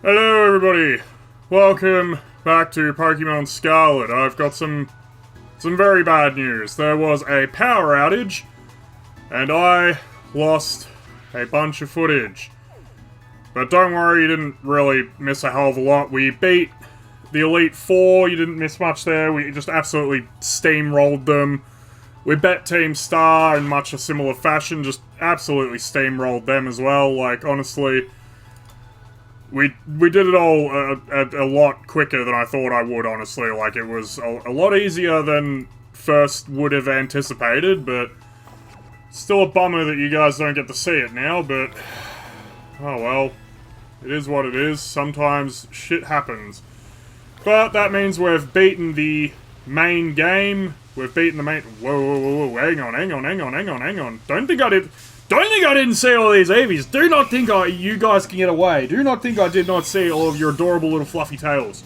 Hello everybody! Welcome back to Pokemon Scarlet. I've got some very bad news. There was a power outage, and I lost a bunch of footage. But don't worry, you didn't really miss a hell of a lot. We beat the Elite Four, you didn't miss much there. We just absolutely steamrolled them. We bet Team Star in much a similar fashion, just absolutely steamrolled them as well. Like, honestly, we did it all a lot quicker than I thought I would, honestly. Like, it was a lot easier than first would have anticipated, but still a bummer that you guys don't get to see it now, but oh well. It is what it is. Sometimes shit happens. But that means we've beaten the main game. We've beaten the main... Whoa. Hang on. Don't think I didn't see all these EVs. Do not think you guys can get away. Do not think I did not see all of your adorable little fluffy tails.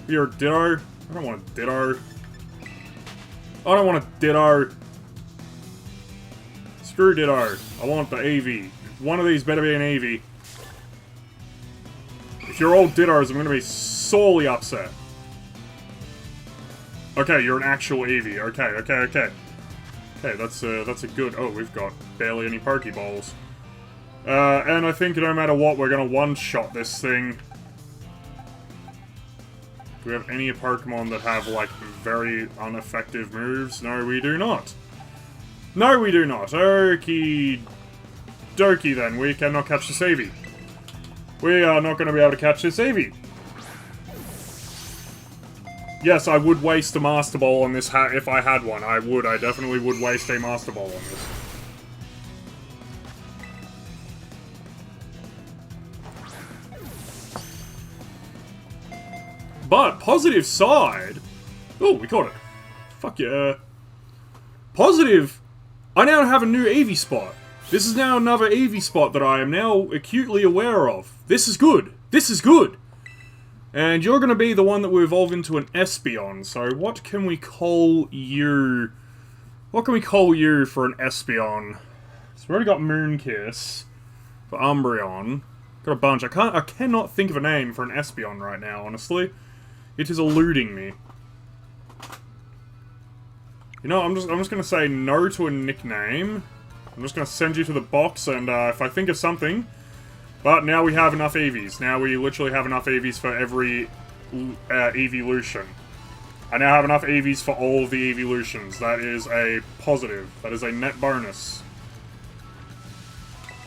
You're a Ditto. I don't want a Ditto. I don't want a Ditto. Screw Ditto. I want the Eevee. One of these better be an Eevee. If you're all Dittos, I'm going to be sorely upset. Okay, you're an actual Eevee. Okay. Okay, that's a good... Oh, we've got barely any Pokeballs. And I think no matter what, we're gonna one-shot this thing. Do we have any Pokemon that have, like, very ineffective moves? No, we do not. No, we do not. Okie dokie then, we cannot catch this Eevee. We are not gonna be able to catch this Eevee. Yes, I would waste a Master Ball on this if I had one. I definitely would waste a Master Ball on this. But, positive side... Oh, we caught it. Fuck yeah. Positive, I now have a new Eevee spot. This is now another Eevee spot that I am now acutely aware of. This is good. This is good. And you're going to be the one that will evolve into an Espeon. So what can we call you? What can we call you for an Espeon? So we've already got Moonkiss for Umbreon. Got a bunch. I cannot think of a name for an Espeon right now, honestly. It is eluding me. You know, I'm just going to say no to a nickname. I'm just going to send you to the box, and if I think of something... But now we have enough Eevees. Now we literally have enough Eevees for every evolution. I now have enough Eevees for all of the evolutions. That is a positive. That is a net bonus.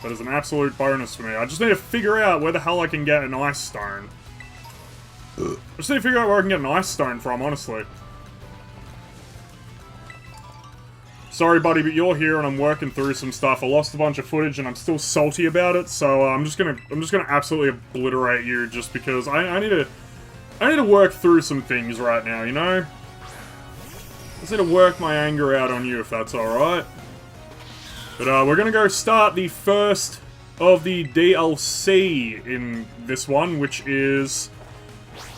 That is an absolute bonus for me. I just need to figure out where the hell I can get an Ice Stone. I just need to figure out where I can get an Ice Stone from, honestly. Sorry, buddy, but you're here and I'm working through some stuff. I lost a bunch of footage and I'm still salty about it, so I'm just gonna absolutely obliterate you just because I need to work through some things right now, you know? I just need to work my anger out on you if that's alright. But we're gonna go start the first of the DLC in this one, which is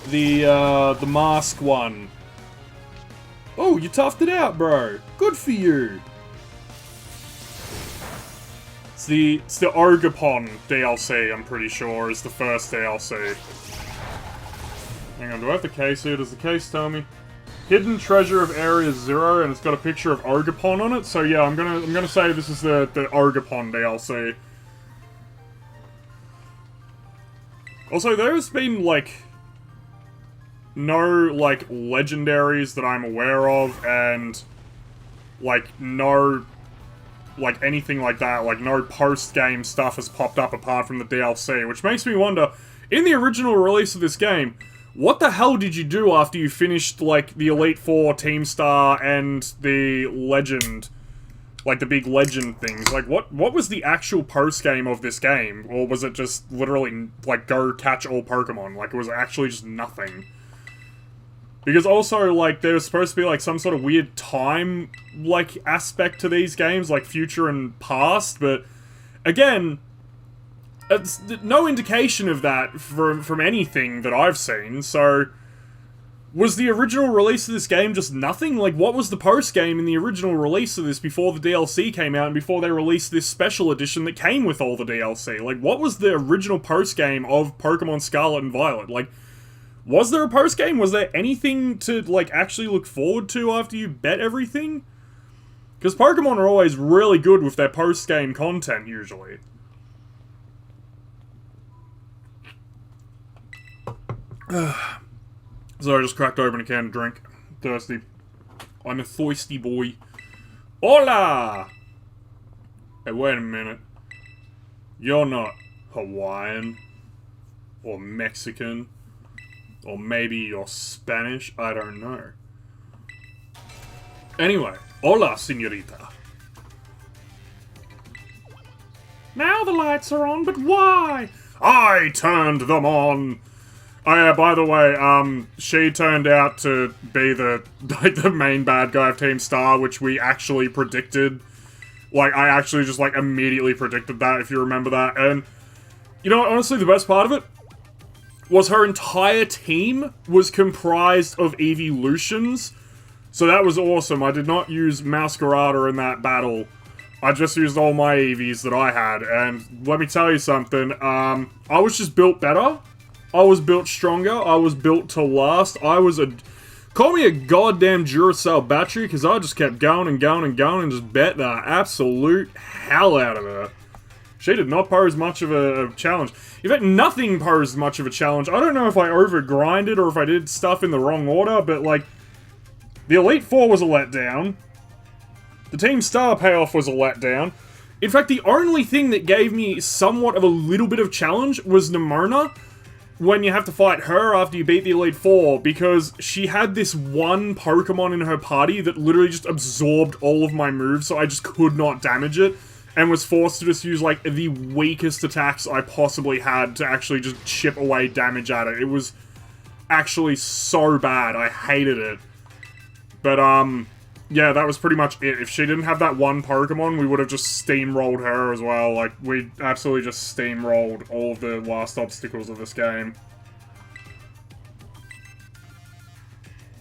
the mask one. Oh, you toughed it out, bro. Good for you. It's the Ogapon DLC, I'm pretty sure, is the first DLC. Hang on, do I have the case here? Does the case tell me? Hidden Treasure of Area 0, and it's got a picture of Ogapon on it, so yeah, I'm gonna say this is the Ogapon DLC. Also, there's been, like... no, like, legendaries that I'm aware of, and, like, no, like, anything like that, like, no post-game stuff has popped up apart from the DLC, which makes me wonder, in the original release of this game, what the hell did you do after you finished, like, the Elite Four, Team Star, and the Legend, like, the big Legend things? Like, what was the actual post-game of this game? Or was it just literally, like, go catch all Pokemon? Like, it was actually just nothing. Because also, like, there's supposed to be, like, some sort of weird time, like, aspect to these games, like, future and past, but, again, it's no indication of that from anything that I've seen, so Was the original release of this game just nothing? Like, what was the post-game in the original release of this before the DLC came out and before they released this special edition that came with all the DLC? Like, what was the original post-game of Pokemon Scarlet and Violet? Like, was there a post-game? Was there anything to, like, actually look forward to after you bet everything? Because Pokemon are always really good with their post-game content, usually. So I just cracked open a can of drink. Thirsty. I'm a thirsty boy. Hola! Hey, wait a minute. You're not Hawaiian. Or Mexican. Or maybe you're Spanish. I don't know. Anyway. Hola, señorita. Now the lights are on, but why? I turned them on! Oh yeah, by the way, she turned out to be the main bad guy of Team Star, which we actually predicted. Like, I actually just, like, immediately predicted that, if you remember that. And, you know what, honestly, the best part of it was her entire team was comprised of evolutions. So that was awesome. I did not use Masquerada in that battle. I just used all my EVs that I had. And let me tell you something, I was just built better. I was built stronger. I was built to last. I was a... Call me a goddamn Duracell battery, because I just kept going and going and going and just bet the absolute hell out of her. She did not pose much of a challenge. In fact, nothing posed much of a challenge. I don't know if I over-grinded or if I did stuff in the wrong order, but, like... The Elite Four was a letdown. The Team Star payoff was a letdown. In fact, the only thing that gave me somewhat of a little bit of challenge was Nemona, when you have to fight her after you beat the Elite Four, because she had this one Pokemon in her party that literally just absorbed all of my moves, so I just could not damage it, and was forced to just use, like, the weakest attacks I possibly had to actually just chip away damage at it. It was actually so bad. I hated it. But, yeah, that was pretty much it. If she didn't have that one Pokemon, we would have just steamrolled her as well. Like, we absolutely just steamrolled all of the last obstacles of this game.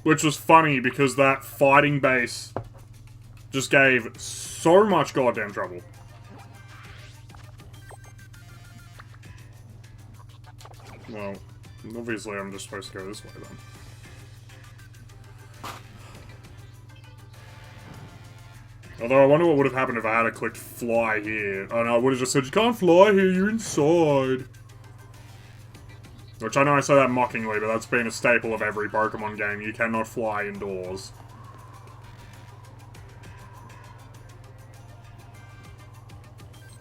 Which was funny, because that fighting base just gave so much goddamn trouble. Well, obviously I'm just supposed to go this way then. Although I wonder what would have happened if I had clicked fly here. Oh no, I would have just said, you can't fly here, you're inside. Which I know I say that mockingly, but that's been a staple of every Pokemon game. You cannot fly indoors.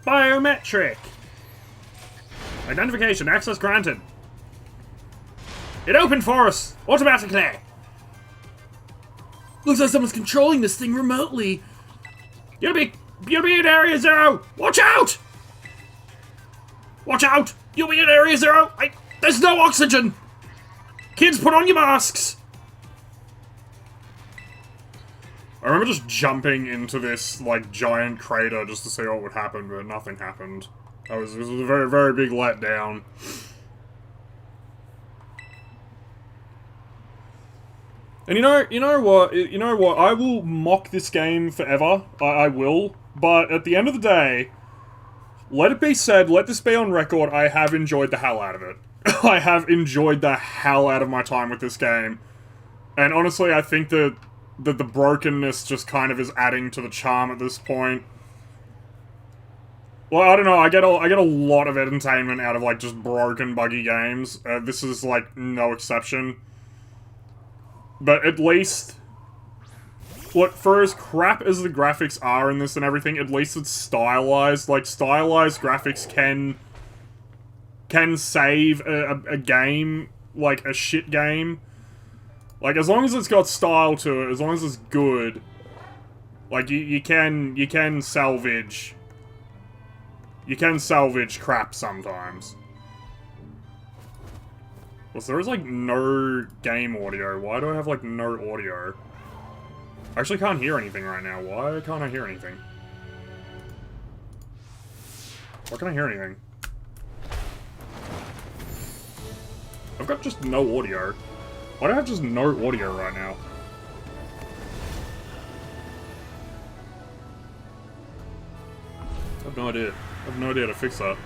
Biometric! Identification, access granted. It opened for us, automatically! Looks like someone's controlling this thing remotely. You'll be in Area Zero! Watch out! Watch out! You'll be in Area Zero! There's no oxygen! Kids, put on your masks! I remember just jumping into this, like, giant crater just to see what would happen, but nothing happened. It was a very, very big letdown. And you know what? I will mock this game forever. I will. But at the end of the day, let it be said, let this be on record, I have enjoyed the hell out of it. I have enjoyed the hell out of my time with this game. And honestly, I think that the brokenness just kind of is adding to the charm at this point. Well, I don't know, I get a lot of entertainment out of, like, just broken, buggy games. This is, like, no exception. But at least, look, for as crap as the graphics are in this and everything, at least it's stylized. Like, stylized graphics can save a game, like, a shit game. Like, as long as it's got style to it, as long as it's good, like, you can salvage... You can salvage crap sometimes. Well, so there is, like, no game audio. Why do I have, like, no audio? I actually can't hear anything right now. Why can't I hear anything? Why can't I hear anything? I've got just no audio. Why do I have just no audio right now? I have no idea. I have no idea how to fix that.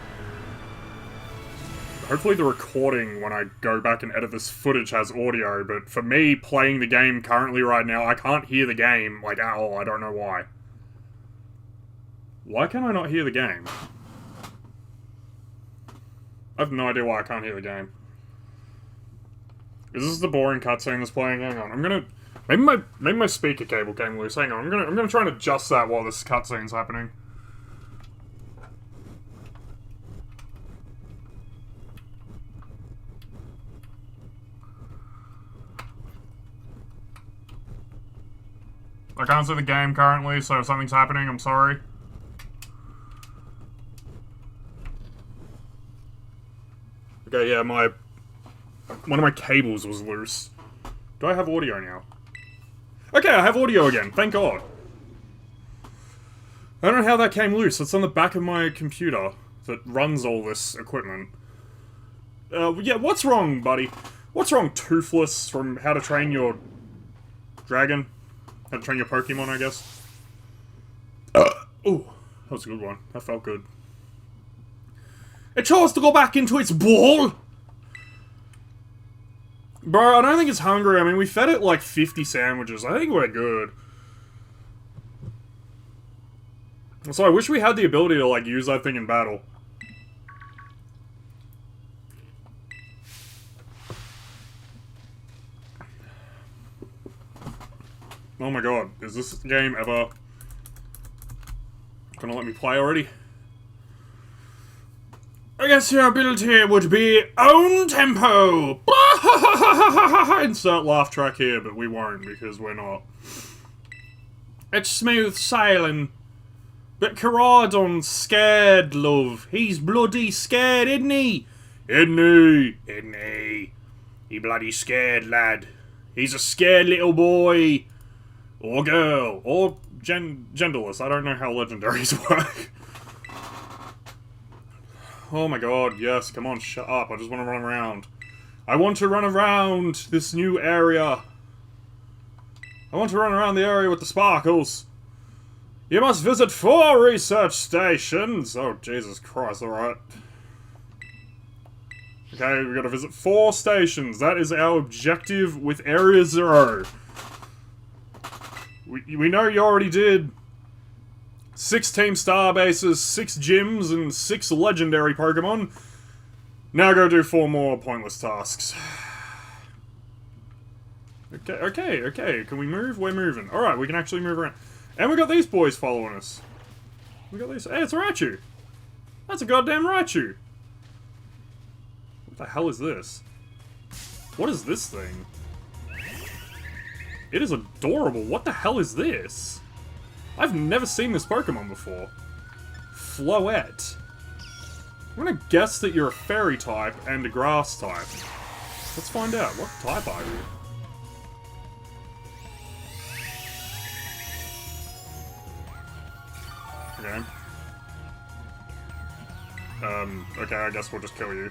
Hopefully the recording, when I go back and edit this footage, has audio, but for me, playing the game currently right now, I can't hear the game, like, at all. I don't know why. Why can I not hear the game? I have no idea why I can't hear the game. Is this the boring cutscene that's playing? Hang on, I'm gonna... Maybe my speaker cable came loose. Hang on, I'm gonna try and adjust that while this cutscene's happening. I can't see the game currently, so if something's happening, I'm sorry. Okay, yeah, one of my cables was loose. Do I have audio now? Okay, I have audio again, thank God. I don't know how that came loose. It's on the back of my computer that runs all this equipment. Yeah, what's wrong, buddy? What's wrong, Toothless, from How to Train Your Dragon? How to Train Your Pokemon, I guess. Ooh, that was a good one. That felt good. It chose to go back into its bowl! Bro, I don't think it's hungry. I mean, we fed it like 50 sandwiches. I think we're good. So I wish we had the ability to, like, use that thing in battle. Oh my god, is this game ever gonna let me play already? I guess your ability would be own tempo! Insert laugh track here, but we won't because we're not. It's smooth sailing. But Caradon's scared, love. He's bloody scared, isn't he? Isn't he? Isn't he? He bloody scared, lad. He's a scared little boy. Or girl. Or genderless. I don't know how legendaries work. Oh my god, yes, come on, shut up. I just want to run around. I want to run around this new area. I want to run around the area with the sparkles. You must visit 4 research stations. Oh, Jesus Christ, alright. Okay, we gotta visit 4 stations. That is our objective with Area 0. We know you already did 6 Team Star bases, 6 gyms, and 6 legendary Pokemon. Now go do 4 more pointless tasks. Okay. Can we move? We're moving. Alright, we can actually move around. And we got these boys following us. We got these. Hey, it's a Raichu. That's a goddamn Raichu. What the hell is this? What is this thing? It is adorable. What the hell is this? I've never seen this Pokemon before. Floette. I'm gonna guess that you're a fairy type and a grass type. Let's find out. What type are you? Okay. Okay, I guess we'll just kill you.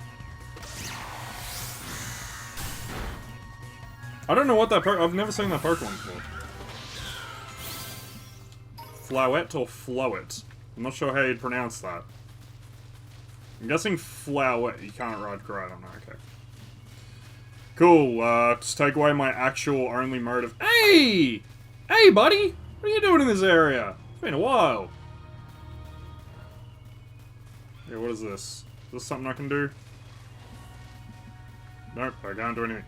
I don't know what that I've never seen that Pokemon before. Floette or Floette? I'm not sure how you'd pronounce that. I'm guessing Floette. You can't ride correct on that, okay. Cool, just take away my actual only mode of- Hey! Hey, buddy! What are you doing in this area? It's been a while. Okay, what is this? Is this something I can do? Nope, I can't do anything.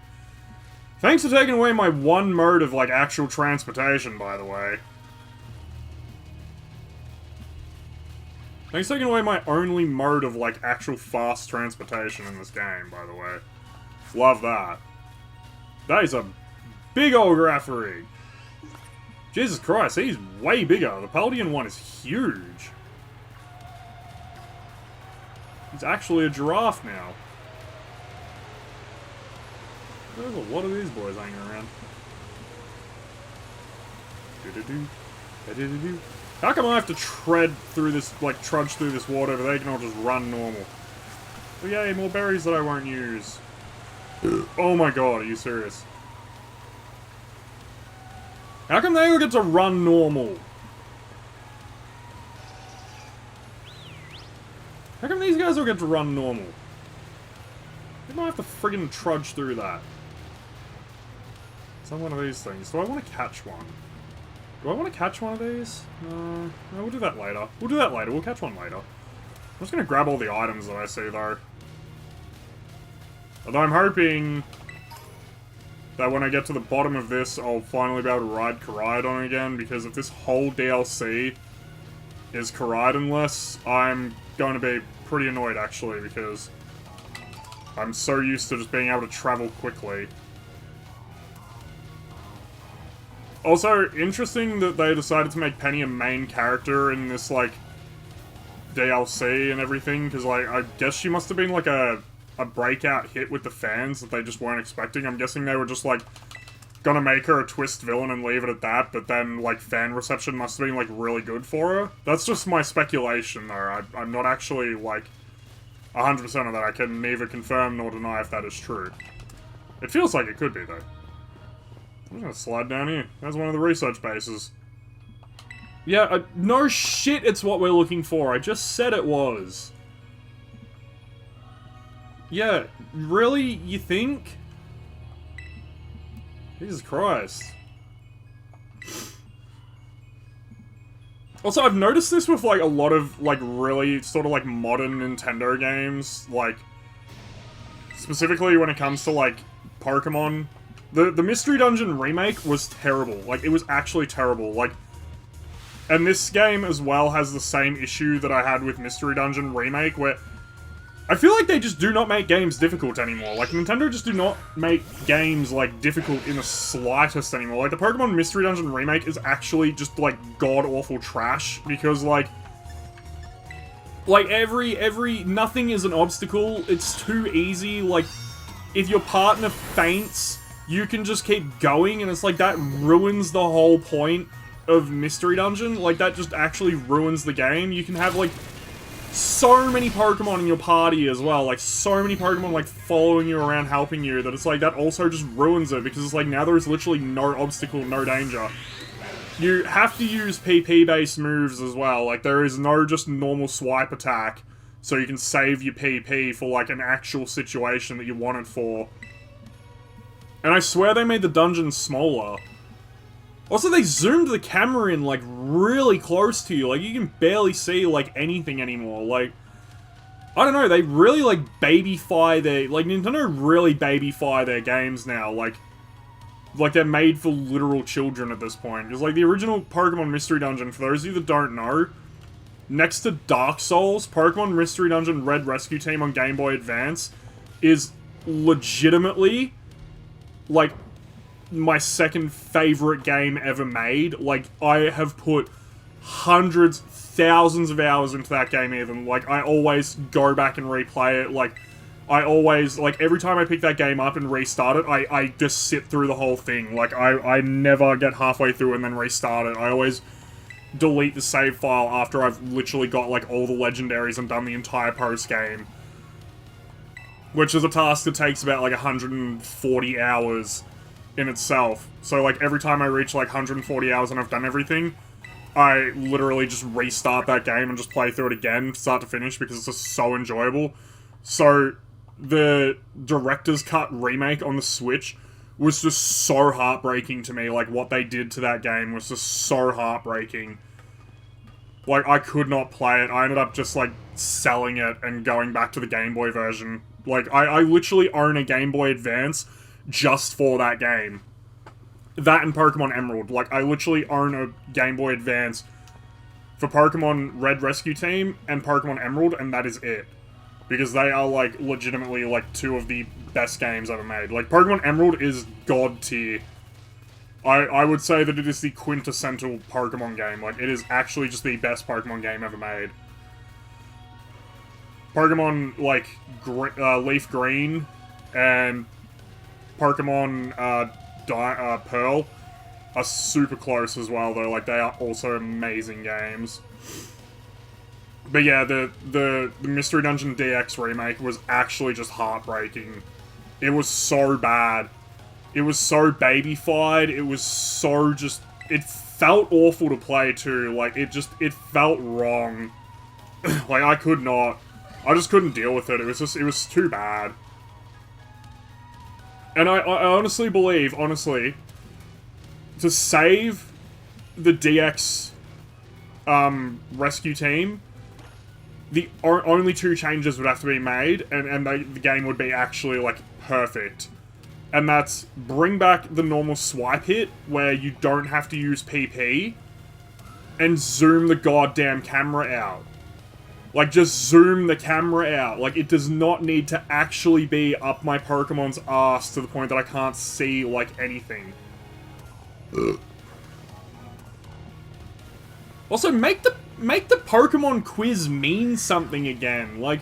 Thanks for taking away my one mode of, like, actual transportation, by the way. Thanks for taking away my only mode of, like, actual fast transportation in this game, by the way. Love that. That is a big old Graffery. Jesus Christ, he's way bigger. The Paldean one is huge. He's actually a giraffe now. There's a lot of these boys hanging around. How come I have to tread through this, like, trudge through this water, but they can all just run normal? Oh yay, more berries that I won't use. Oh my god, are you serious? How come they all get to run normal? How come these guys all get to run normal? They might have to friggin' trudge through that. It's not one of these things. Do I want to catch one? Do I want to catch one of these? No, we'll do that later. We'll do that later. We'll catch one later. I'm just gonna grab all the items that I see, though. Although I'm hoping that when I get to the bottom of this, I'll finally be able to ride Koraidon again, because if this whole DLC is Koraidon-less, I'm going to be pretty annoyed, actually, because I'm so used to just being able to travel quickly. Also, interesting that they decided to make Penny a main character in this, like, DLC and everything, because, like, I guess she must have been, like, a breakout hit with the fans that they just weren't expecting. I'm guessing they were just, like, gonna make her a twist villain and leave it at that, but then, like, fan reception must have been, like, really good for her. That's just my speculation, though. I'm not actually, like, 100% of that. I can neither confirm nor deny if that is true. It feels like it could be, though. I'm gonna slide down here. That's one of the research bases. Yeah, no shit, it's what we're looking for. I just said it was. Yeah, really? You think? Jesus Christ. Also, I've noticed this with, like, a lot of, like, really sort of, like, modern Nintendo games. Like, specifically when it comes to, like, Pokemon. The Mystery Dungeon remake was terrible. Like, it was actually terrible. Like, and this game as well has the same issue that I had with Mystery Dungeon Remake, where I feel like they just do not make games difficult anymore. Like, Nintendo just do not make games, like, difficult in the slightest anymore. Like, the Pokemon Mystery Dungeon Remake is actually just, like, god-awful trash, because, like, nothing is an obstacle. It's too easy. Like, if your partner faints, you can just keep going, and it's like, that ruins the whole point of Mystery Dungeon. Like, that just actually ruins the game. You can have, like, so many Pokemon in your party as well, like, so many Pokemon, like, following you around, helping you, that it's like, that also just ruins it, because it's like, now there is literally no obstacle, no danger. You have to use PP-based moves as well, like, there is no just normal swipe attack, so you can save your PP for, like, an actual situation that you want it for. And I swear they made the dungeons smaller. Also, they zoomed the camera in, like, really close to you. Like, you can barely see, like, anything anymore. Like, I don't know, they really, like, babyfy their... Like, Nintendo really babyfy their games now. Like, they're made for literal children at this point. Because, like, the original Pokemon Mystery Dungeon, for those of you that don't know, next to Dark Souls, Pokemon Mystery Dungeon Red Rescue Team on Game Boy Advance is legitimately, like, my second favorite game ever made. Like, I have put hundreds, thousands of hours into that game even. Like, I always go back and replay it. Like, I always, like, every time I pick that game up and restart it, I just sit through the whole thing. Like, I never get halfway through and then restart it. I always delete the save file after I've literally got, like, all the legendaries and done the entire post-game. Which is a task that takes about, like, 140 hours in itself. So, like, every time I reach, like, 140 hours and I've done everything, I literally just restart that game and just play through it again, start to finish, because it's just so enjoyable. So, the Director's Cut remake on the Switch was just so heartbreaking to me. Like, what they did to that game was just so heartbreaking. Like, I could not play it. I ended up just, like, selling it and going back to the Game Boy version. Like, I literally own a Game Boy Advance just for that game. That and Pokemon Emerald. Like, I literally own a Game Boy Advance for Pokemon Red Rescue Team and Pokemon Emerald, and that is it. Because they are, like, legitimately, like, two of the best games ever made. Like, Pokemon Emerald is god tier. I would say that it is the quintessential Pokemon game. Like, it is actually just the best Pokemon game ever made. Pokemon, like, Leaf Green and Pokemon Pearl are super close as well, though. Like, they are also amazing games. But yeah, the Mystery Dungeon DX remake was actually just heartbreaking. It was so bad. It was so babyfied. It was so just it felt awful to play too. Like, it felt wrong. Like, I just couldn't deal with it. It was too bad. And I honestly believe, to save the DX rescue team, the only 2 changes would have to be made, and the game would be actually, like, perfect. And that's bring back the normal swipe hit, where you don't have to use PP, and zoom the goddamn camera out. Like, just zoom the camera out. Like, it does not need to actually be up my Pokemon's ass to the point that I can't see, like, anything. Also, make the Pokemon quiz mean something again. Like,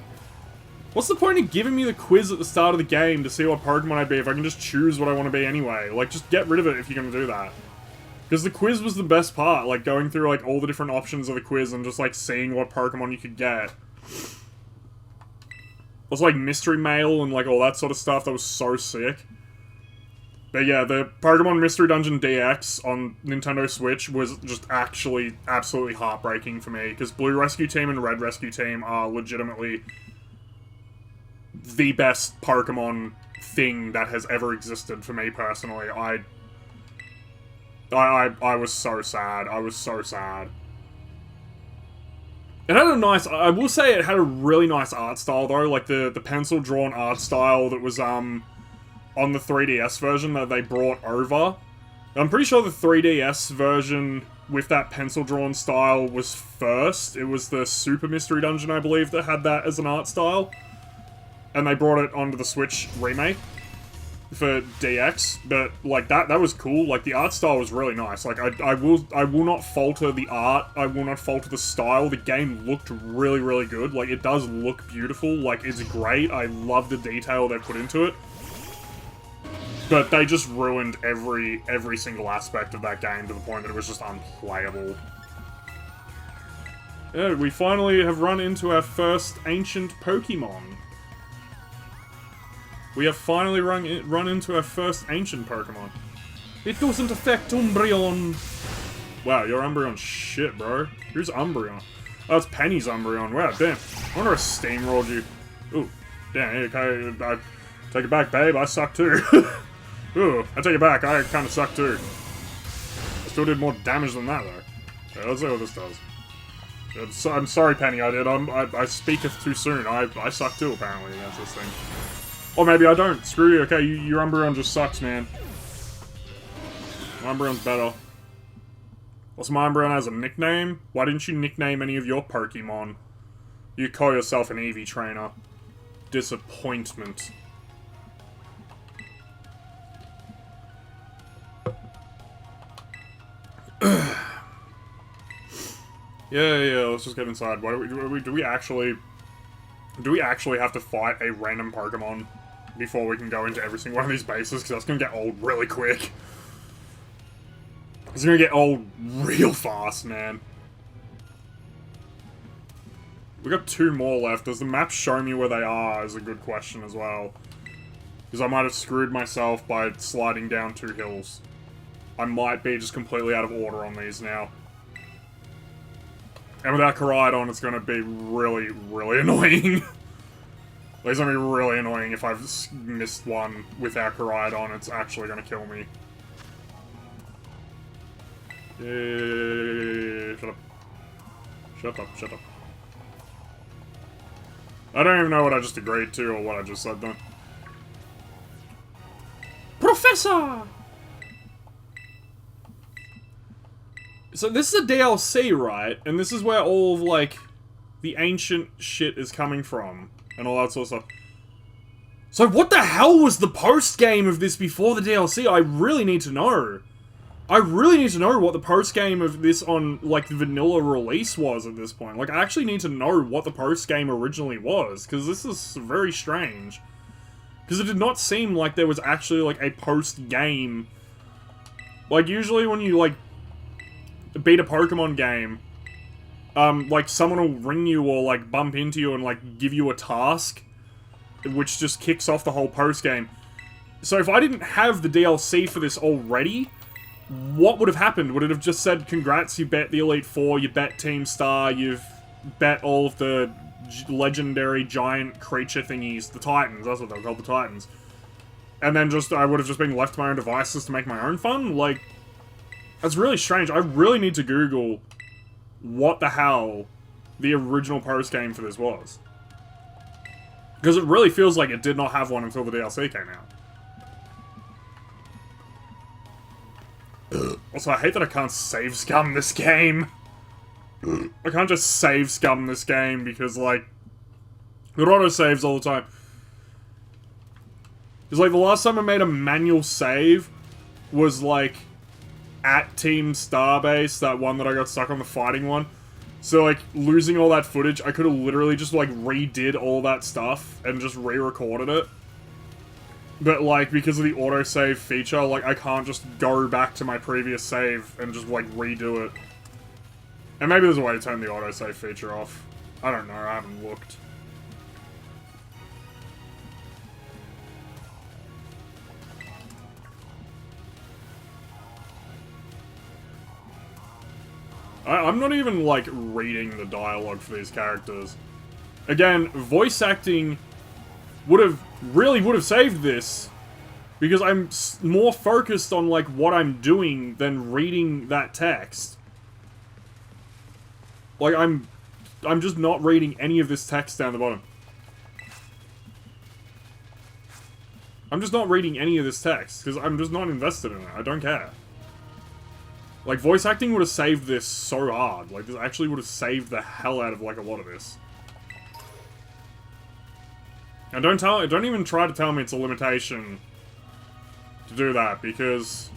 what's the point of giving me the quiz at the start of the game to see what Pokemon I'd be if I can just choose what I want to be anyway? Like, just get rid of it if you're going to do that. Because the quiz was the best part, like, going through, like, all the different options of the quiz and just, like, seeing what Pokemon you could get. Also, like, Mystery Mail and, like, all that sort of stuff, that was so sick. But yeah, the Pokemon Mystery Dungeon DX on Nintendo Switch was just actually absolutely heartbreaking for me, because Blue Rescue Team and Red Rescue Team are legitimately the best Pokemon thing that has ever existed for me personally. I was so sad. I was so sad. It had a nice... I will say it had a really nice art style, though. Like, the pencil-drawn art style that was, on the 3DS version that they brought over. I'm pretty sure the 3DS version with that pencil-drawn style was first. It was the Super Mystery Dungeon, I believe, that had that as an art style. And they brought it onto the Switch remake for DX, but, like, that was cool. Like, the art style was really nice. Like, I will not falter the art, I will not falter the style. The game looked really, really good. Like, it does look beautiful. Like, it's great. I love the detail they put into it. But they just ruined every single aspect of that game to the point that it was just unplayable. Yeah, we finally have run into our first ancient Pokemon. We have finally run into our first ancient Pokemon. It doesn't affect Umbreon. Wow, your Umbreon's shit, bro. Who's Umbreon? Oh, it's Penny's Umbreon. Wow, damn. I wonder if steamrolled you. Ooh, damn, okay, I take it back, babe. I suck too. Ooh, I take it back. I kind of suck too. I still did more damage than that, though. Okay, let's see what this does. I'm sorry, Penny, I speaketh too soon. I suck too, apparently, against this thing. Or maybe I don't. Screw you. Okay, your Umbreon just sucks, man. My Umbreon's better. Also, my Umbreon has a nickname. Why didn't you nickname any of your Pokemon? You call yourself an Eevee trainer. Disappointment. Yeah, let's just get inside. Why do we actually have to fight a random Pokemon before we can go into every single one of these bases? Because that's gonna get old really quick. It's gonna get old real fast, man. We got 2 more left. Does the map show me where they are is a good question as well. Because I might have screwed myself by sliding down 2 hills. I might be just completely out of order on these now. And without Koraidon, it's gonna be really, really annoying. It's gonna be really annoying if I've missed one without Koraidon. It's actually gonna kill me. Shut up. Shut up, shut up. I don't even know what I just agreed to or what I just said then. Professor! So this is a DLC, right? And this is where all of, like, the ancient shit is coming from. And all that sort of stuff. So what the hell was the post-game of this before the DLC? I really need to know. I really need to know what the post-game of this on, like, the vanilla release was at this point. Like, I actually need to know what the post-game originally was. Because this is very strange. Because it did not seem like there was actually, like, a post-game. Like, usually when you, like, beat a Pokemon game, like, someone will ring you or, like, bump into you and, like, give you a task, which just kicks off the whole post-game. So if I didn't have the DLC for this already, what would have happened? Would it have just said, congrats, you bet the Elite Four, you bet Team Star, you've bet all of the legendary giant creature thingies, the Titans, that's what they're called, the Titans. And then just, I would have just been left to my own devices to make my own fun? Like, that's really strange. I really need to Google what the hell the original post-game for this was. Because it really feels like it did not have one until the DLC came out. Also, I hate that I can't save scum this game. I can't just save scum this game because, like, it auto-saves all the time. Because, like, the last time I made a manual save was, like, at Team Starbase, that one that I got stuck on the fighting one. So, like, losing all that footage, I could have literally just, like, redid all that stuff and just re-recorded it. But, like, because of the autosave feature, like, I can't just go back to my previous save and just, like, redo it. And maybe there's a way to turn the autosave feature off. I don't know, I haven't looked. I'm not even, like, reading the dialogue for these characters. Again, voice acting really would have saved this, because I'm more focused on, like, what I'm doing than reading that text. Like, I'm just not reading any of this text down the bottom. I'm just not reading any of this text, because I'm just not invested in it. I don't care. Like, voice acting would have saved this so hard. Like, this actually would have saved the hell out of, like, a lot of this. And don't even try to tell me it's a limitation to do that, because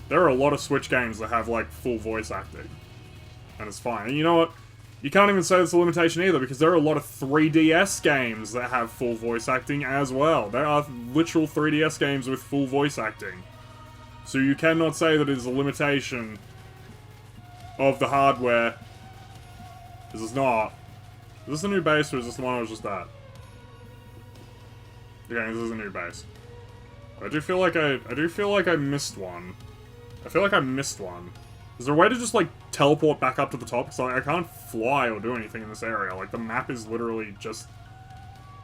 there are a lot of Switch games that have, like, full voice acting. And it's fine. And you know what? You can't even say it's a limitation either, because there are a lot of 3DS games that have full voice acting as well. There are literal 3DS games with full voice acting. So you cannot say that it is a limitation of the hardware. This is not. Is this a new base, or is this the one I was just at? Okay, this is a new base. I do feel like I missed one. I feel like I missed one. Is there a way to just, like, teleport back up to the top? Because, like, I can't fly or do anything in this area. Like, the map is literally just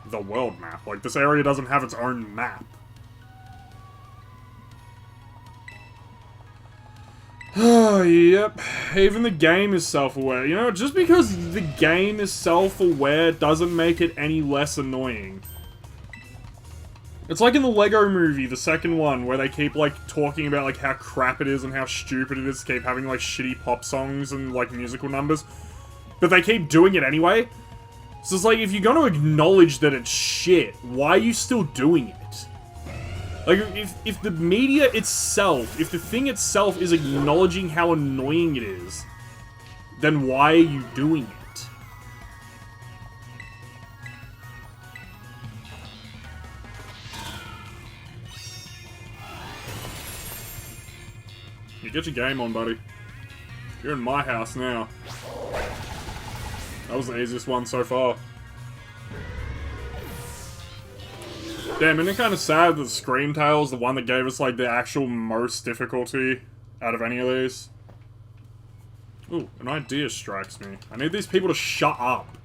the world map. Like, this area doesn't have its own map. Oh, yep. Even the game is self-aware. You know, just because the game is self-aware doesn't make it any less annoying. It's like in the Lego Movie, the second one, where they keep, like, talking about, like, how crap it is and how stupid it is to keep having, like, shitty pop songs and, like, musical numbers. But they keep doing it anyway. So it's like, if you're gonna acknowledge that it's shit, why are you still doing it? Like, if the media itself, if the thing itself is acknowledging how annoying it is, then why are you doing it? You get your game on, buddy. You're in my house now. That was the easiest one so far. Damn, isn't it kind of sad that Scream Tail is the one that gave us, like, the actual most difficulty out of any of these? Ooh, an idea strikes me. I need these people to shut up.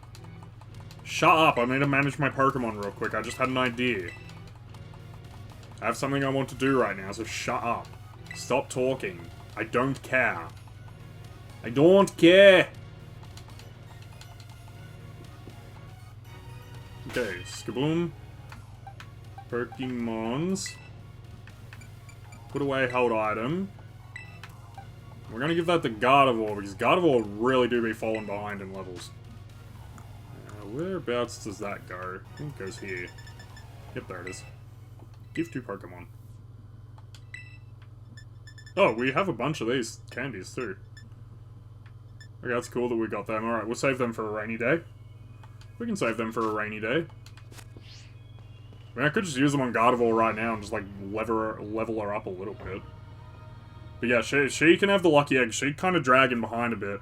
Shut up, I need to manage my Pokemon real quick. I just had an idea. I have something I want to do right now, so shut up. Stop talking. I don't care. I don't care! Okay, Skaboom. Pokemons. Put away held item. We're gonna give that to Gardevoir, because Gardevoir really do be falling behind in levels. Whereabouts does that go? I think it goes here. Yep, there it is. Give 2 Pokemon. Oh, we have a bunch of these candies, too. Okay, that's cool that we got them. Alright, we'll save them for a rainy day. We can save them for a rainy day. I mean, I could just use them on Gardevoir right now and just, like, level her up a little bit. But yeah, she can have the lucky egg. She's kind of dragging behind a bit.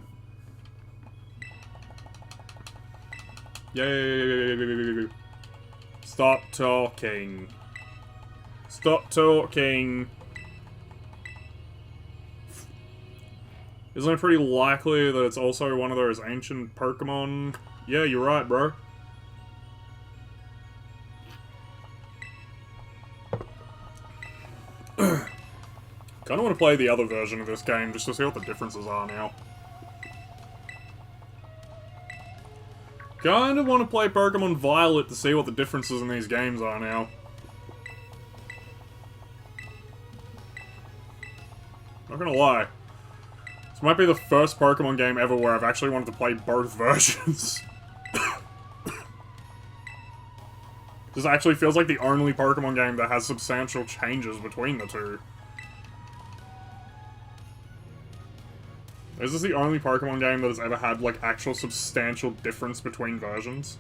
Yay! Stop talking. Stop talking. Isn't it pretty likely that it's also one of those ancient Pokemon? Yeah, you're right, bro. Kinda want to play the other version of this game just to see what the differences are now. Kinda want to play Pokemon Violet to see what the differences in these games are now. Not gonna lie. This might be the first Pokemon game ever where I've actually wanted to play both versions. This actually feels like the only Pokemon game that has substantial changes between the two. Is this the only Pokemon game that has ever had, like, actual substantial difference between versions?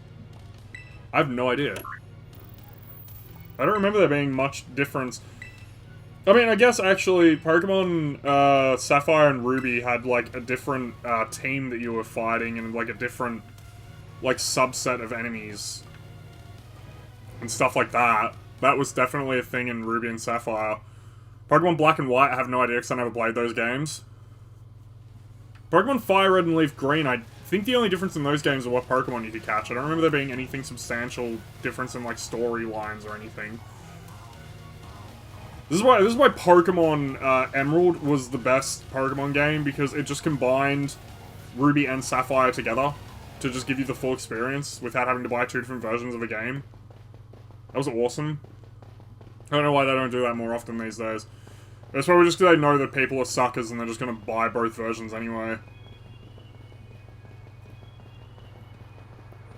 I have no idea. I don't remember there being much difference. I mean, I guess, actually, Pokemon Sapphire and Ruby had, like, a different team that you were fighting and, like, a different, like, subset of enemies. And stuff like that. That was definitely a thing in Ruby and Sapphire. Pokemon Black and White, I have no idea because I never played those games. Pokemon Fire Red and Leaf Green, I think the only difference in those games are what Pokemon you could catch. I don't remember there being anything substantial difference in, like, storylines or anything. This is why Pokemon Emerald was the best Pokemon game, because it just combined Ruby and Sapphire together to just give you the full experience without having to buy two different versions of a game. That was awesome. I don't know why they don't do that more often these days. It's probably just because they know that people are suckers and they're just going to buy both versions anyway.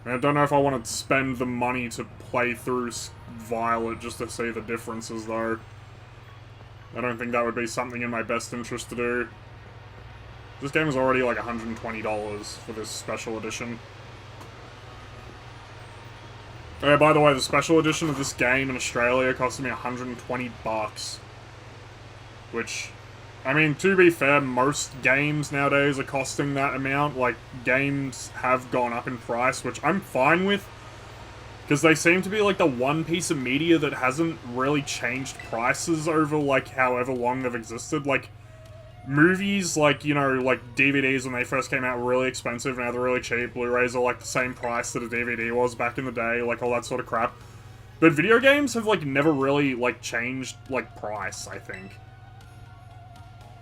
And I don't know if I want to spend the money to play through Violet just to see the differences, though. I don't think that would be something in my best interest to do. This game is already like $120 for this special edition. Oh, by the way, the special edition of this game in Australia costed me 120 bucks. Which, I mean, to be fair, most games nowadays are costing that amount. Like, games have gone up in price, which I'm fine with. Because they seem to be, like, the one piece of media that hasn't really changed prices over, like, however long they've existed. Like, movies, like, you know, like, DVDs when they first came out were really expensive, now they're really cheap. Blu-rays are, like, the same price that a DVD was back in the day, like, all that sort of crap. But video games have, like, never really, like, changed, like, price, I think.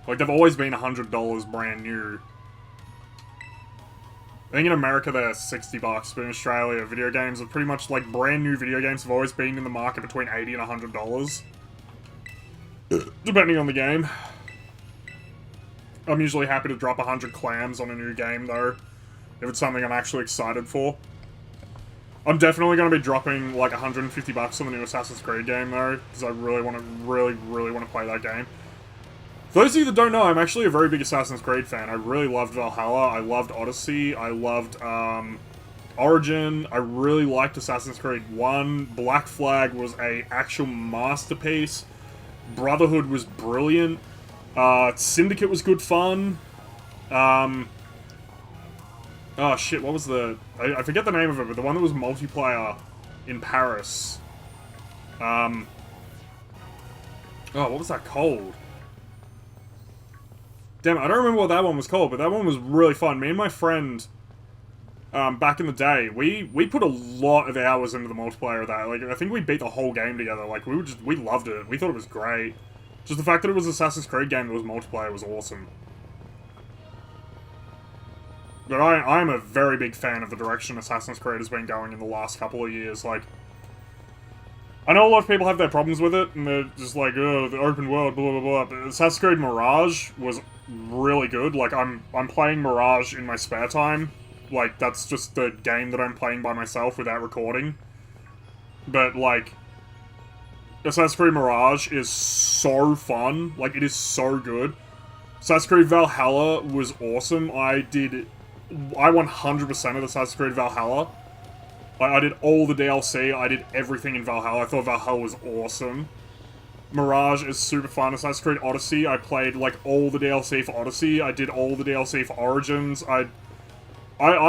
Like, they've always been $100 brand new. I think in America they're 60 bucks, but in Australia, video games are pretty much, like, brand new video games have always been in the market between $80 and $100. Depending on the game. I'm usually happy to drop 100 clams on a new game, though, if it's something I'm actually excited for. I'm definitely going to be dropping, like, 150 bucks on the new Assassin's Creed game, though, because I really want to, really want to play that game. For those of you that don't know, I'm actually a very big Assassin's Creed fan. I really loved Valhalla, I loved Odyssey, I loved, Origin, I really liked Assassin's Creed 1, Black Flag was a actual masterpiece, Brotherhood was brilliant, Syndicate was good fun, oh shit, what was the, I forget the name of it, but the one that was multiplayer in Paris, oh, what was that called? Damn, I don't remember what that one was called, but that one was really fun. Me and my friend, back in the day, we put a lot of hours into the multiplayer of that. Like, I think we beat the whole game together. Like, we loved it. We thought it was great. Just the fact that it was an Assassin's Creed game that was multiplayer was awesome. But I'm a very big fan of the direction Assassin's Creed has been going in the last couple of years. Like, I know a lot of people have their problems with it, and they're just like, oh, the open world, blah, blah, blah, but Assassin's Creed Mirage was really good. Like, I'm playing Mirage in my spare time. Like, that's just the game that I'm playing by myself without recording. But, like, Assassin's Creed Mirage is so fun. Like, it is so good. Assassin's Creed Valhalla was awesome. I 100% of Assassin's Creed Valhalla. I did all the DLC, I did everything in Valhalla. I thought Valhalla was awesome. Mirage is super fun. Assassin's Creed Odyssey, I played, like, all the DLC for Odyssey. I did all the DLC for Origins. I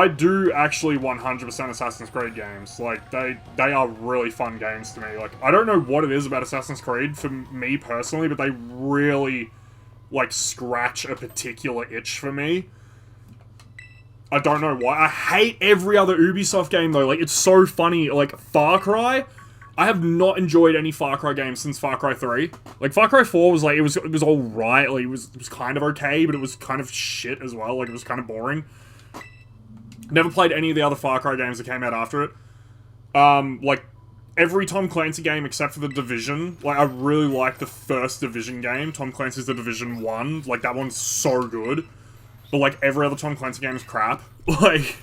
do actually 100% Assassin's Creed games. Like, they are really fun games to me. Like, I don't know what it is about Assassin's Creed for me personally, but they really, like, scratch a particular itch for me. I don't know why. I hate every other Ubisoft game, though. Like, it's so funny. Like, Far Cry... I have not enjoyed any Far Cry games since Far Cry 3. Like, Far Cry 4 was, like, it was alright. Like, it was kind of okay, but it was kind of shit as well. Like, it was kind of boring. Never played any of the other Far Cry games that came out after it. Like, every Tom Clancy game except for The Division. Like, I really like the first Division game. Tom Clancy's The Division 1. Like, that one's so good. But, like, every other Tom Clancy game is crap. Like...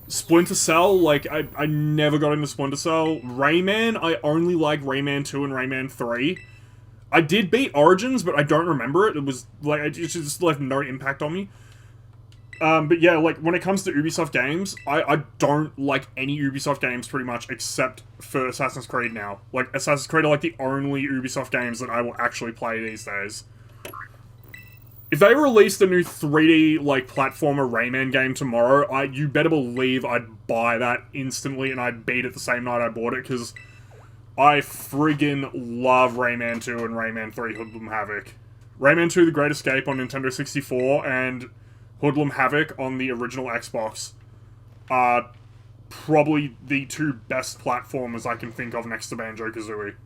Splinter Cell, like, I never got into Splinter Cell. Rayman, I only like Rayman 2 and Rayman 3. I did beat Origins, but I don't remember it. It was, like, it just left no impact on me. But yeah, like, when it comes to Ubisoft games, I don't like any Ubisoft games, pretty much, except for Assassin's Creed now. Like, Assassin's Creed are, like, the only Ubisoft games that I will actually play these days. If they released a new 3D, like, platformer Rayman game tomorrow, you better believe I'd buy that instantly and I'd beat it the same night I bought it, because I friggin' love Rayman 2 and Rayman 3 Hoodlum Havoc. Rayman 2 The Great Escape on Nintendo 64 and Hoodlum Havoc on the original Xbox are probably the two best platformers I can think of next to Banjo-Kazooie.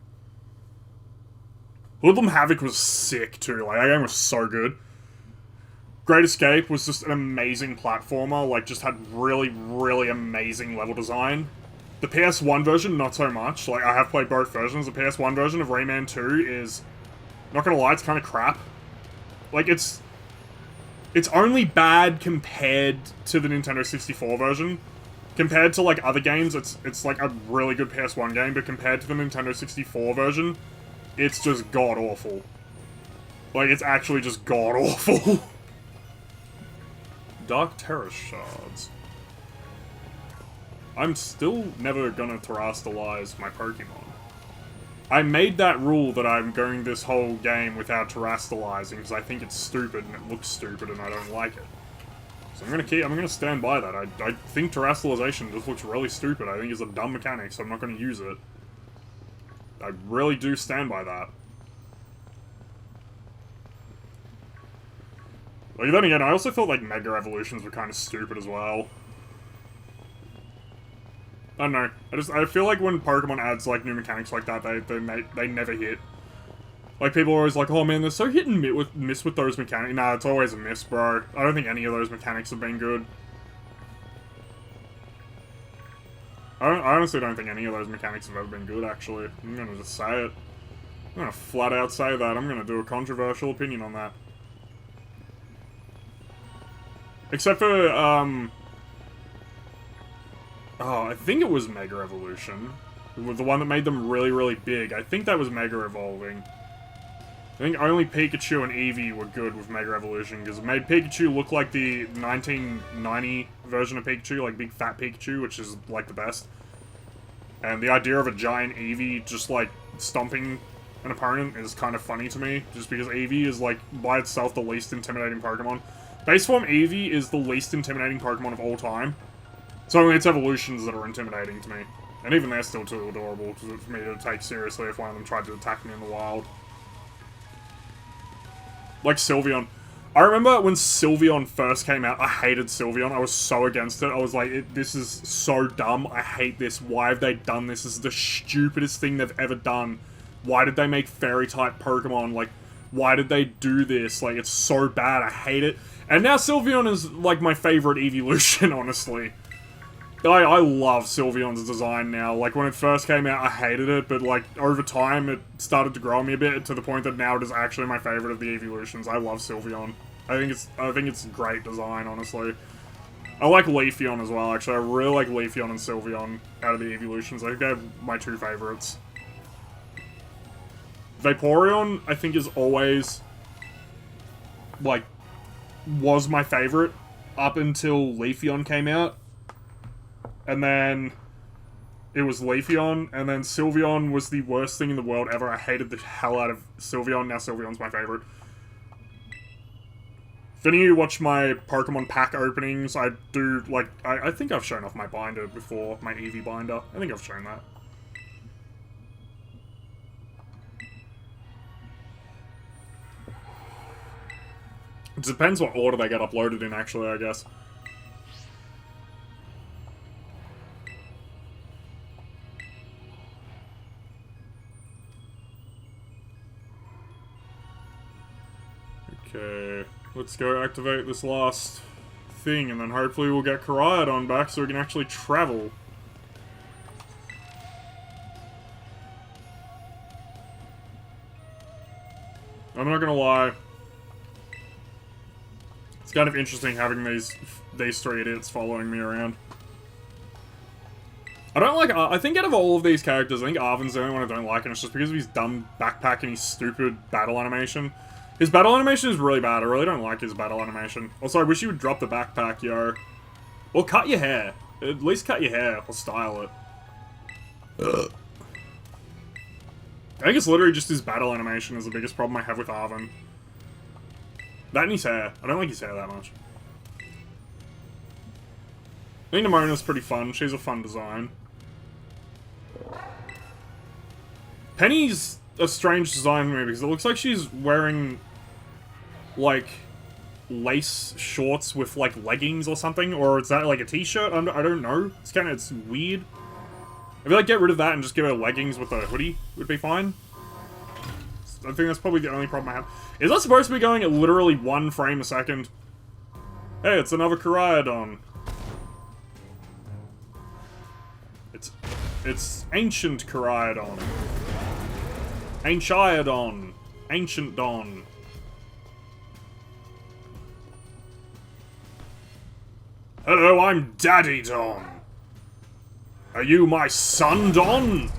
Hoodlum Havoc was sick too, like, that game was so good. Great Escape was just an amazing platformer, like, just had really, really amazing level design. The PS1 version, not so much. Like, I have played both versions. The PS1 version of Rayman 2 is, not gonna lie, it's kind of crap. Like, it's only bad compared to the Nintendo 64 version. Compared to, like, other games, it's like, a really good PS1 game, but compared to the Nintendo 64 version, it's just god-awful. Like, it's actually just god-awful. Dark Terror Shards. I'm still never gonna terrestrialize my Pokemon. I made that rule that I'm going this whole game without terrestrializing because I think it's stupid and it looks stupid and I don't like it. So I'm gonna stand by that. I think terrestrialization just looks really stupid. I think it's a dumb mechanic, so I'm not gonna use it. I really do stand by that. Like, then again, I also thought, like, Mega Evolutions were kind of stupid as well. I don't know. I feel like when Pokemon adds, like, new mechanics like that, they never hit. Like, people are always like, oh man, they're so hit and miss with those mechanics. Nah, it's always a miss, bro. I don't think any of those mechanics have been good. I honestly don't think any of those mechanics have ever been good, actually. I'm gonna just say it. I'm gonna flat out say that. I'm gonna do a controversial opinion on that. Except for, oh, I think it was Mega Evolution. The one that made them really, really big. I think that was Mega Evolving. I think only Pikachu and Eevee were good with Mega Evolution, because it made Pikachu look like the 1990 version of Pikachu, like Big Fat Pikachu, which is, like, the best. And the idea of a giant Eevee just, like, stomping an opponent is kind of funny to me, just because Eevee is, like, by itself the least intimidating Pokemon. Base form Eevee is the least intimidating Pokemon of all time. It's only its evolutions that are intimidating to me. And even they're still too adorable for me to take seriously if one of them tried to attack me in the wild. Like Sylveon. I remember when Sylveon first came out, I hated Sylveon. I was so against it. I was like, this is so dumb. I hate this. Why have they done this? This is the stupidest thing they've ever done. Why did they make fairy-type Pokemon? Like, why did they do this? Like, it's so bad. I hate it. And now Sylveon is, like, my favorite evolution, honestly. I love Sylveon's design now. Like, when it first came out, I hated it, but, like, over time, it started to grow on me a bit, to the point that now it is actually my favorite of the evolutions. I love Sylveon. I think it's great design, honestly. I like Leafeon as well, actually. I really like Leafeon and Sylveon out of the evolutions. I think they're my two favorites. Vaporeon, I think, is always, like, was my favorite up until Leafeon came out. And then it was Leafeon, and then Sylveon was the worst thing in the world ever. I hated the hell out of Sylveon. Now Sylveon's my favorite. If any of you watch my Pokemon pack openings, I do, like, I think I've shown off my binder before, my Eevee binder. I think I've shown that. It depends what order they get uploaded in, actually, I guess. Okay, let's go activate this last thing, and then hopefully we'll get Koraidon back so we can actually travel. I'm not gonna lie. It's kind of interesting having these three idiots following me around. I don't like... I think out of all of these characters, I think Arven's the only one I don't like, and it's just because of his dumb backpack and his stupid battle animation. His battle animation is really bad. I really don't like his battle animation. Also, I wish you would drop the backpack, yo. Or cut your hair. At least cut your hair, or style it. Ugh. I think it's literally just his battle animation is the biggest problem I have with Arven. That and his hair. I don't like his hair that much. I think Nemona's pretty fun. She's a fun design. Penny's a strange design for me because it looks like she's wearing, like, lace shorts with, like, leggings or something. Or is that, like, a t-shirt? I don't know. It's weird. I feel like get rid of that and just give her leggings with a hoodie would be fine. I think that's probably the only problem I have. Is that supposed to be going at literally 1 frame a second? Hey, it's another Koraidon. It's ancient Koraidon. Ancientodon. Ancient Don. Hello, I'm Daddy Don. Are you my son, Don?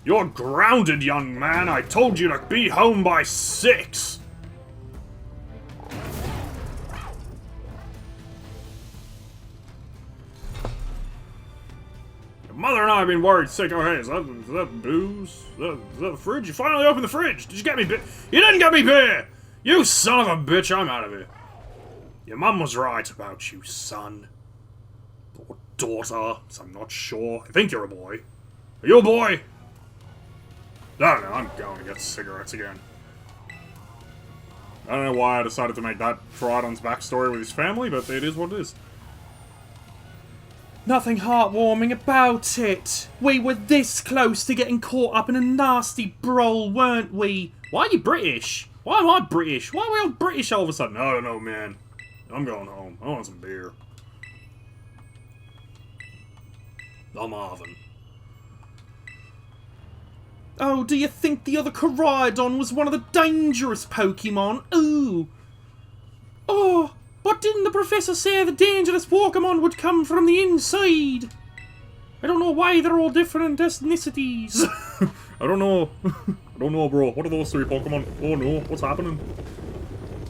You're grounded, young man. I told you to be home by 6. Your mother and I have been worried sick. Oh, hey, is that booze? Is that the fridge? You finally opened the fridge. Did you get me beer? You didn't get me beer! You son of a bitch, I'm out of here. Your mum was right about you, son. Or daughter, so I'm not sure. I think you're a boy. Are you a boy? I don't know, I'm going to get cigarettes again. I don't know why I decided to make that Koraidon's backstory with his family, but it is what it is. Nothing heartwarming about it. We were this close to getting caught up in a nasty brawl, weren't we? Why are you British? Why am I British? Why are we all British all of a sudden? I don't know, man. I'm going home. I want some beer. I'm Arven. Oh, do you think the other Koraidon was one of the dangerous Pokemon? Ooh. Oh, but didn't the professor say the dangerous Pokemon would come from the inside? I don't know why they're all different ethnicities. I don't know. I don't know, bro. What are those 3 Pokemon? Oh no, what's happening?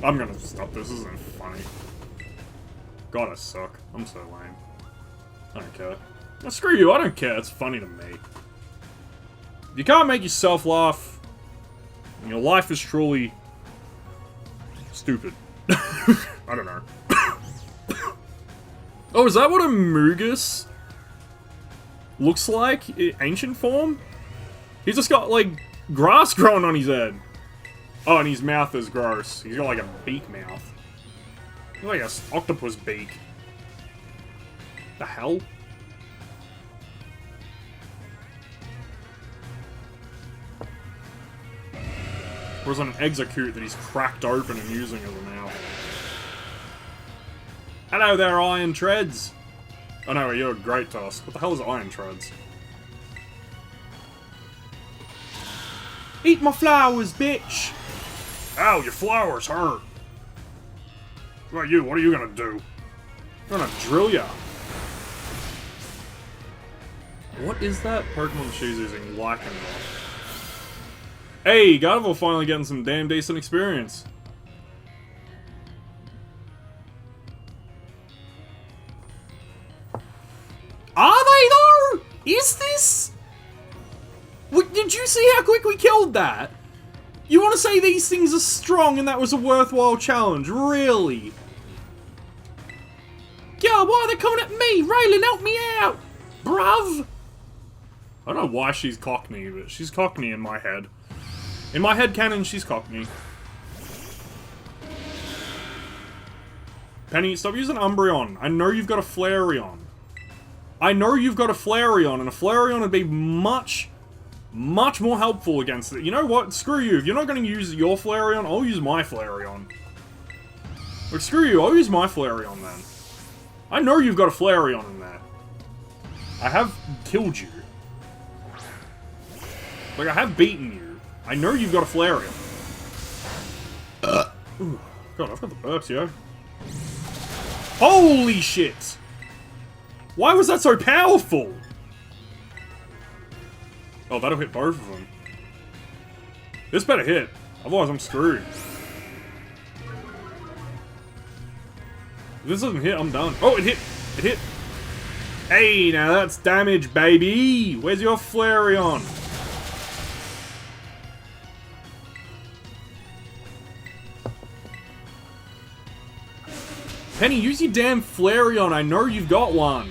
I'm gonna stop. This isn't funny. God, I suck. I'm so lame. I don't care. Well, screw you, I don't care. It's funny to me. If you can't make yourself laugh, your life is truly stupid. I don't know. Oh, is that what a Moogus looks like in ancient form? He's just got, like, grass growing on his head. Oh, and his mouth is gross. He's got, like, a beak mouth. Like a octopus beak. The hell? Or is it an execute that he's cracked open and using as a mouth? Hello there, Iron Treads! Oh no, you're a Great Tusk. What the hell is Iron Treads? Eat my flowers, bitch! Ow, your flowers hurt! What about you? What are you gonna do? I'm gonna drill ya! What is that Pokemon she's using? Lycanroc. Hey, Gardevoir finally getting some damn decent experience. Are they though? Is this? Did you see how quick we killed that? You want to say these things are strong and that was a worthwhile challenge? Really? God, why are they coming at me? Raylan, help me out! Bruv! I don't know why she's Cockney, but she's Cockney in my head. In my head canon, she's Cockney. Penny, stop using Umbreon. I know you've got a Flareon. I know you've got a Flareon, and a Flareon would be much more helpful against it. You know what? Screw you. If you're not going to use your Flareon, I'll use my Flareon. Like, screw you. I'll use my Flareon then. I know you've got a Flareon in there. I have killed you. Like, I have beaten you. I know you've got a Flareon. Ooh, God, I've got the burps, yo. Holy shit! Why was that so powerful? Oh, that'll hit both of them. This better hit. Otherwise, I'm screwed. If this doesn't hit, I'm done. Oh, it hit! It hit! Hey, now that's damage, baby! Where's your Flareon? Penny, use your damn Flareon. I know you've got one.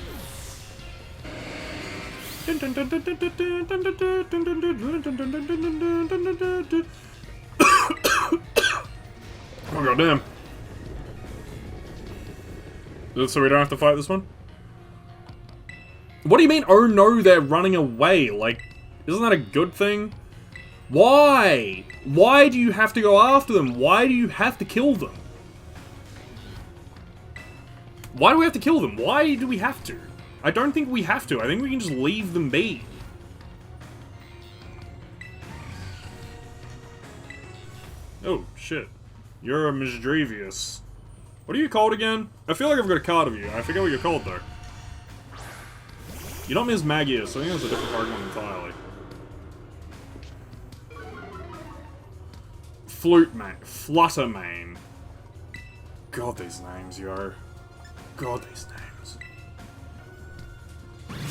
Oh, goddamn. So we don't have to fight this one? What do you mean, oh no, they're running away? Like, isn't that a good thing? Why? Why do you have to go after them? Why do you have to kill them? Why do we have to kill them? Why do we have to? I don't think we have to. I think we can just leave them be. Oh, shit. You're a Misdrevious. What are you called again? I feel like I've got a card of you. I forget what you're called, though. You're not Ms. Magius. I think that's a different Pokemon entirely. Fluttermane. God, these names, yo. God, these names.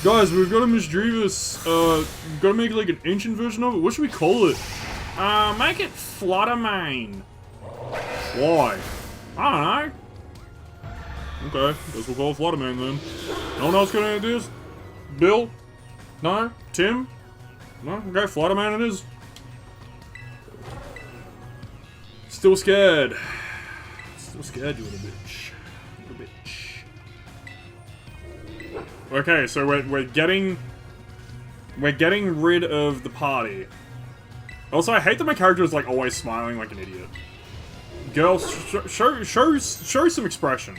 Guys, we've got a Misdrevious. Gotta make like an ancient version of it. What should we call it? Make it Fluttermane. Why? I don't know. Okay, guess we'll call it Fluttermane then. No one else got any ideas? Bill? No? Tim? No? Okay, Fluttermane it is. Still scared. Still scared, you little bitch. Little bitch. Okay, so we're getting rid of the party. Also, I hate that my character is like always smiling like an idiot. Girl, show some expression.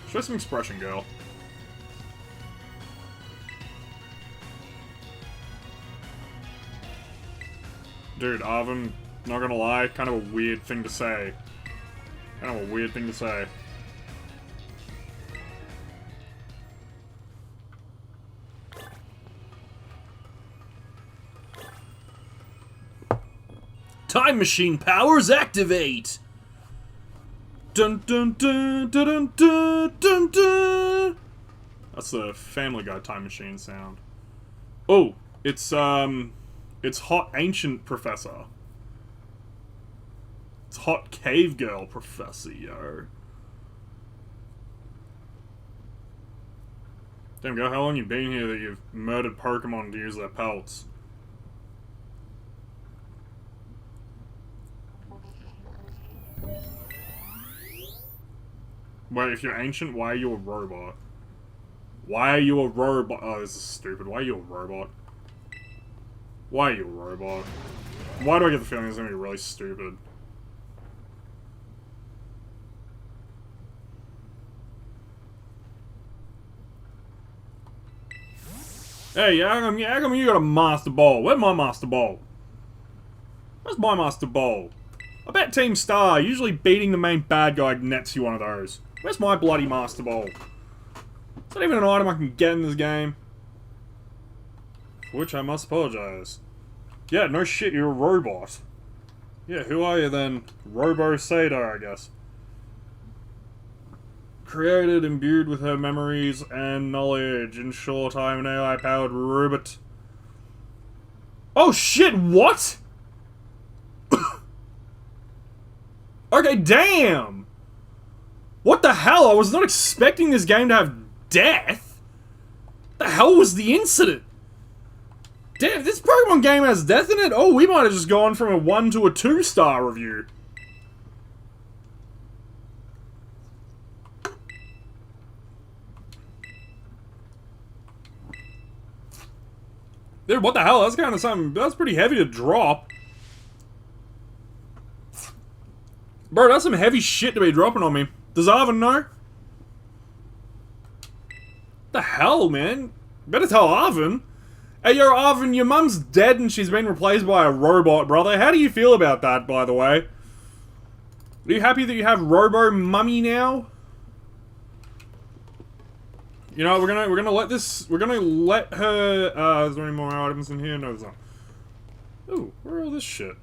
Show some expression, girl. Dude, Arvin, not gonna lie, kind of a weird thing to say. Kind of a weird thing to say. Time machine powers activate! Dun dun dun dun dun dun dun dun! That's the Family Guy time machine sound. Oh, it's Hot Ancient Professor. It's Hot Cave Girl Professor, yo. Damn, girl, how long you been here that you've murdered Pokemon to use their pelts? Wait, if you're ancient, why are you a robot? Why are you a robot? Oh, this is stupid. Why are you a robot? Why are you a robot? Why do I get the feeling it's gonna be really stupid? Hey, how come you got a Master Ball? Where's my Master Ball? Where's my Master Ball? I bet Team Star, usually beating the main bad guy, nets you one of those. Where's my bloody Master Ball? It's not even an item I can get in this game. For which I must apologize. Yeah, no shit, you're a robot. Yeah, who are you then? Robo Sadar, I guess. Created, imbued with her memories and knowledge. In short, I'm an AI-powered robot. Oh shit, what? Okay, damn! What the hell? I was not expecting this game to have death. The hell was the incident? Damn, this Pokemon game has death in it? Oh, we might have just gone from a 1 to a 2-star review. Dude, what the hell? That's kind of something... That's pretty heavy to drop. Bro, that's some heavy shit to be dropping on me. Does Arvin know? The hell, man? Better tell Arvin. Hey, yo, Arvin, your mum's dead and she's been replaced by a robot, brother. How do you feel about that, by the way? Are you happy that you have Robo-Mummy now? You know, we're gonna let her, is there any more items in here? No, there's not. Ooh, where are all this shit?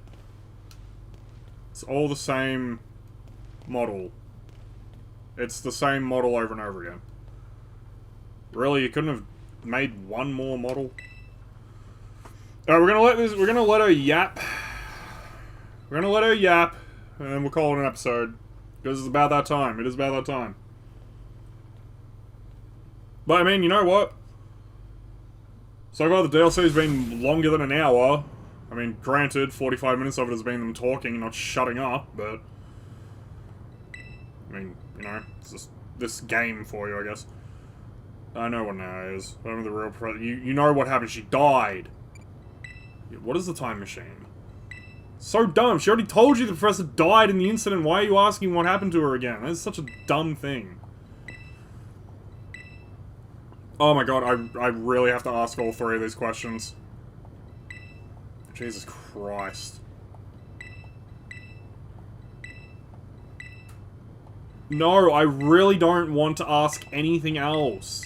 It's all the same model. It's the same model over and over again. Really, you couldn't have made one more model? Alright, we're gonna let her yap. We're gonna let her yap, and then we'll call it an episode. Because it's about that time. It is about that time. But, I mean, you know what? So far, the DLC's been longer than an hour. I mean, granted, 45 minutes of it has been them talking and not shutting up, but... I mean, you know, it's just this game for you, I guess. I know what now is. I don't know the real you know what happened. She died. What is the time machine? So dumb. She already told you the professor died in the incident. Why are you asking what happened to her again? That's such a dumb thing. Oh my god, I really have to ask all three of these questions. Jesus Christ. No, I really don't want to ask anything else.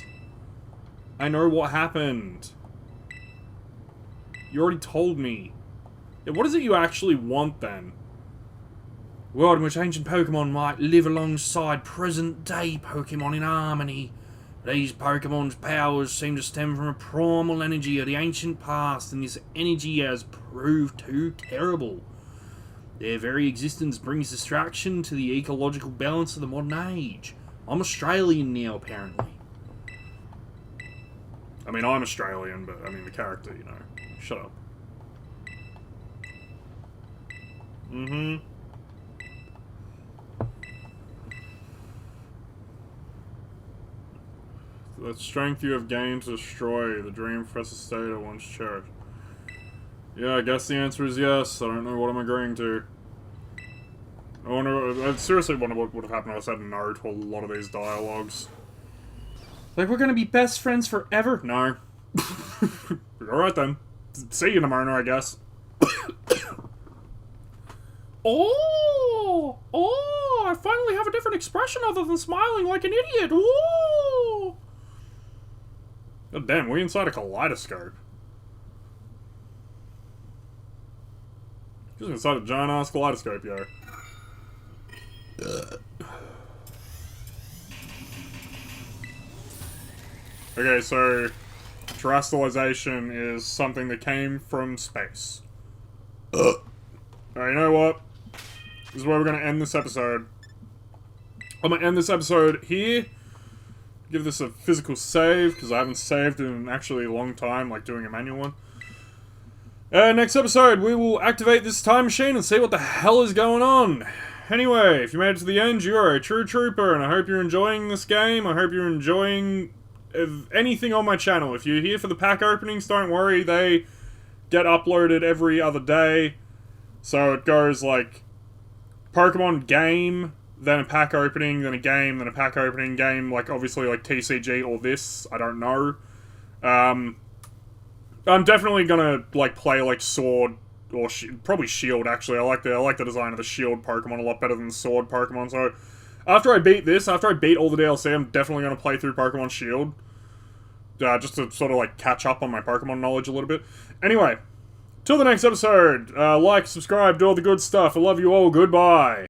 I know what happened. You already told me. Yeah, what is it you actually want, then? A world in which ancient Pokemon might live alongside present-day Pokemon in harmony. These Pokemon's powers seem to stem from a primal energy of the ancient past, and this energy has proved too terrible. Their very existence brings distraction to the ecological balance of the modern age. I'm Australian now, apparently. I mean, I'm Australian, but I mean the character, you know. Shut up. Mm-hmm. The strength you have gained to destroy the dream Professor Stater once cherished. Yeah, I guess the answer is yes. I don't know what I'm agreeing to. I seriously wonder what would have happened if I said no to a lot of these dialogues. Like, we're gonna be best friends forever? No. Alright then. See you tomorrow, I guess. Oh! Oh! I finally have a different expression other than smiling like an idiot! Oh! God damn, we inside a kaleidoscope. Just inside a giant-ass kaleidoscope, yo. Okay, so... terrestrialization is something that came from space. Alright, you know what? This is where we're gonna end this episode. I'm gonna end this episode here. Give this a physical save, because I haven't saved in actually a long time, like doing a manual one. Next episode, we will activate this time machine and see what the hell is going on. Anyway, if you made it to the end, you are a true trooper, and I hope you're enjoying this game. I hope you're enjoying anything on my channel. If you're here for the pack openings, don't worry, they get uploaded every other day. So it goes like Pokemon game, then a pack opening, then a game, then a pack opening game, like obviously like TCG or this, I don't know. I'm definitely gonna like play like Sword or probably Shield actually. I like the design of the Shield Pokemon a lot better than the Sword Pokemon. So after I beat this, after I beat all the DLC, I'm definitely gonna play through Pokemon Shield. Just to sort of like catch up on my Pokemon knowledge a little bit. Anyway, till the next episode, like, subscribe, do all the good stuff. I love you all. Goodbye.